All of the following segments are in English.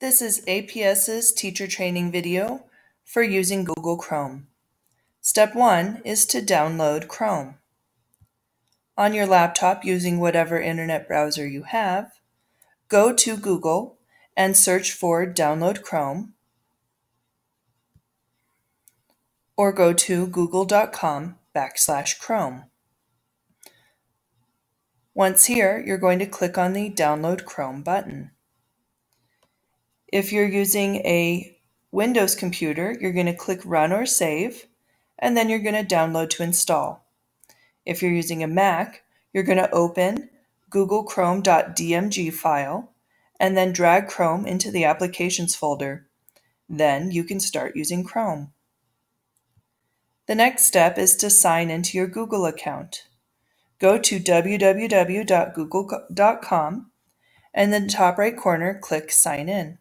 This is APS's teacher training video for using Google Chrome. Step 1 is to download Chrome. On your laptop using whatever internet browser you have, go to Google and search for Download Chrome, or go to google.com/Chrome. Once here, you're going to click on the Download Chrome button. If you're using a Windows computer, you're going to click Run or Save, and then you're going to download to install. If you're using a Mac, you're going to open Google Chrome.dmg file and then drag Chrome into the Applications folder. Then you can start using Chrome. The next step is to sign into your Google account. Go to www.google.com and in the top right corner, click Sign In.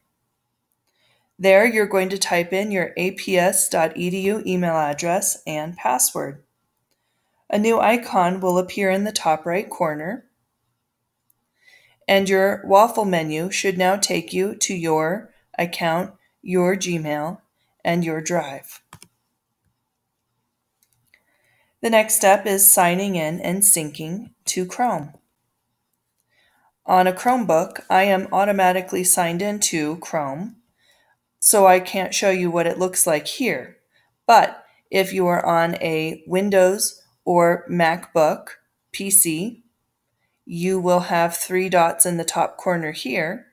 There, you're going to type in your aps.edu email address and password. A new icon will appear in the top right corner, and your waffle menu should now take you to your account, your Gmail, and your Drive. The next step is signing in and syncing to Chrome. On a Chromebook, I am automatically signed into Chrome, so I can't show you what it looks like here. But if you are on a Windows or MacBook PC, you will have 3 dots in the top corner here,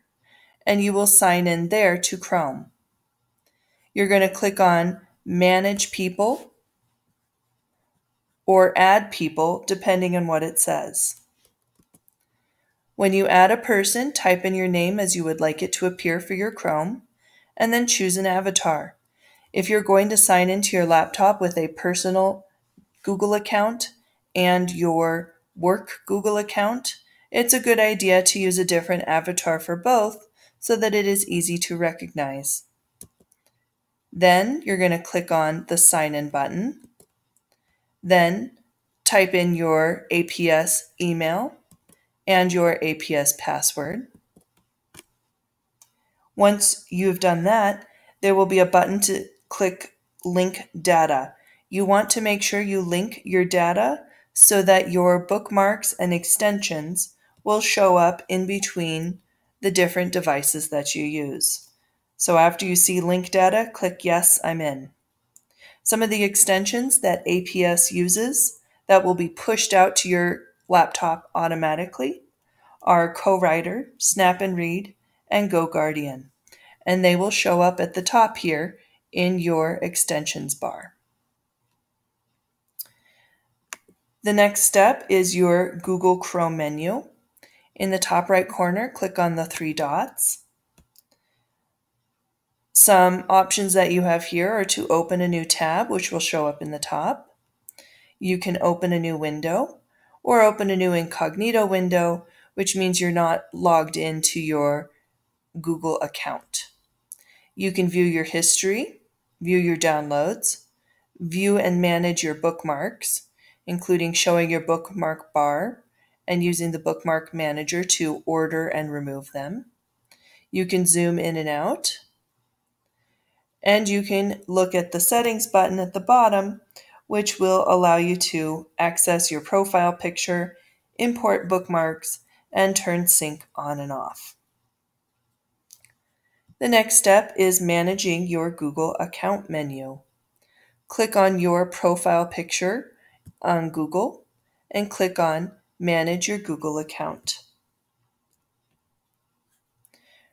and you will sign in there to Chrome. You're going to click on Manage People or Add People, depending on what it says. When you add a person, type in your name as you would like it to appear for your Chrome, and then choose an avatar. If you're going to sign into your laptop with a personal Google account and your work Google account, it's a good idea to use a different avatar for both so that it is easy to recognize. Then you're going to click on the Sign In button. Then type in your APS email and your APS password. Once you've done that, there will be a button to click Link Data. You want to make sure you link your data so that your bookmarks and extensions will show up in between the different devices that you use. So after you see Link Data, click Yes, I'm in. Some of the extensions that APS uses that will be pushed out to your laptop automatically are CoWriter, Snap and Read, and GoGuardian, and they will show up at the top here in your extensions bar. The next step is your Google Chrome menu. In the top right corner, click on the 3 dots. Some options that you have here are to open a new tab, which will show up in the top. You can open a new window or open a new incognito window, which means you're not logged into your Google account. You can view your history, view your downloads, view and manage your bookmarks, including showing your bookmark bar and using the bookmark manager to order and remove them. You can zoom in and out, and you can look at the settings button at the bottom, which will allow you to access your profile picture, import bookmarks, and turn sync on and off. The next step is managing your Google account menu. Click on your profile picture on Google and click on Manage your Google account.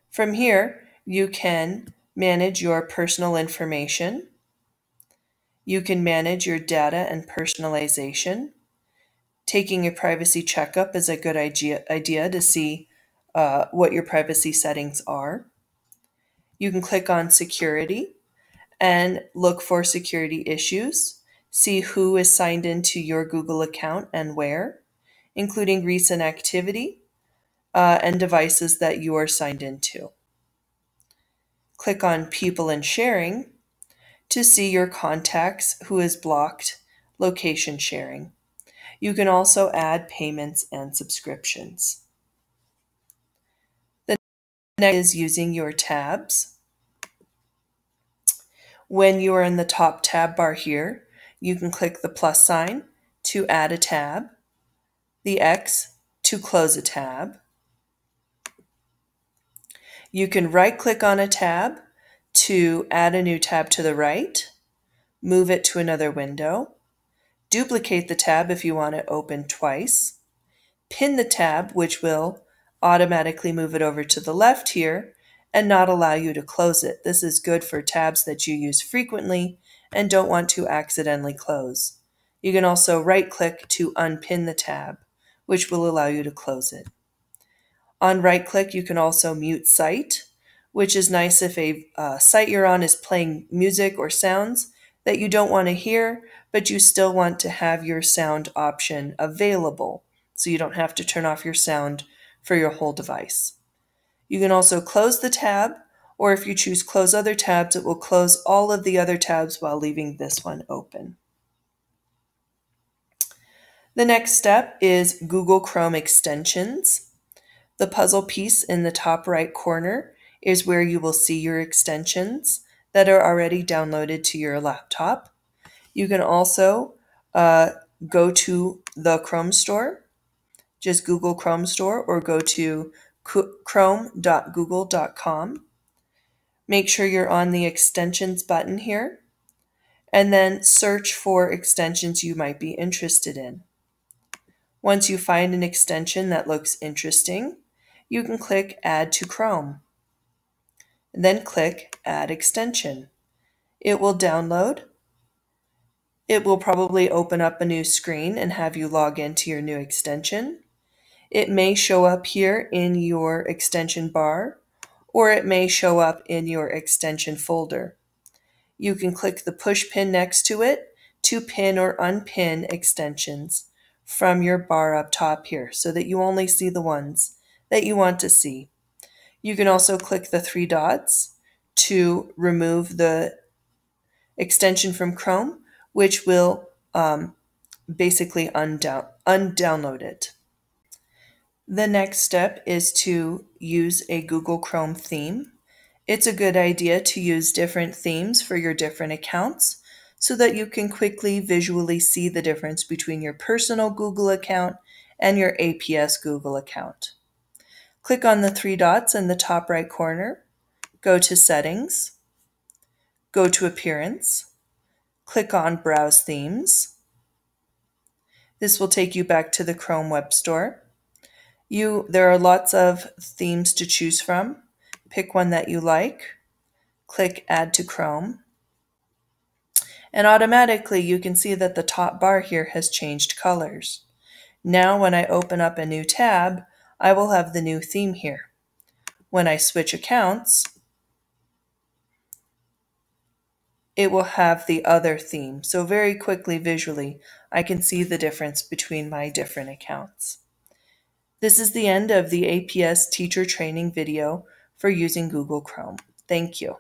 From here, you can manage your personal information. You can manage your data and personalization. Taking a privacy checkup is a good idea to see what your privacy settings are. You can click on Security and look for security issues. See who is signed into your Google account and where, including recent activity and devices that you are signed into. Click on People and Sharing to see your contacts, who is blocked, location sharing. You can also add payments and subscriptions. The Next is using your tabs. When you are in the top tab bar here, you can click the plus sign to add a tab, the X to close a tab. You can right-click on a tab to add a new tab to the right, move it to another window, duplicate the tab if you want it open twice, pin the tab, which will automatically move it over to the left here and not allow you to close it. This is good for tabs that you use frequently and don't want to accidentally close. You can also right-click to unpin the tab, which will allow you to close it. On right-click, you can also mute site, which is nice if a site you're on is playing music or sounds that you don't want to hear, but you still want to have your sound option available, so you don't have to turn off your sound for your whole device. You can also close the tab, or if you choose close other tabs, it will close all of the other tabs while leaving this one open. The next step is Google Chrome extensions. The puzzle piece in the top right corner is where you will see your extensions that are already downloaded to your laptop. You can also go to the Chrome Store, just Google Chrome Store, or go to chrome.google.com. Make sure you're on the extensions button here, and then search for extensions you might be interested in. Once you find an extension that looks interesting, you can click Add to Chrome. Then click Add Extension. It will download. It will probably open up a new screen and have you log into your new extension. It may show up here in your extension bar, or it may show up in your extension folder. You can click the push pin next to it to pin or unpin extensions from your bar up top here so that you only see the ones that you want to see. You can also click the three dots to remove the extension from Chrome, which will basically undownload it. The next step is to use a Google Chrome theme. It's a good idea to use different themes for your different accounts so that you can quickly visually see the difference between your personal Google account and your APS Google account. Click on the three dots in the top right corner, go to Settings, go to Appearance, click on Browse Themes. This will take you back to the Chrome Web Store. There are lots of themes to choose from. Pick one that you like, click Add to Chrome, and automatically you can see that the top bar here has changed colors. Now when I open up a new tab, I will have the new theme here. When I switch accounts, it will have the other theme. So very quickly visually, I can see the difference between my different accounts. This is the end of the APS teacher training video for using Google Chrome. Thank you.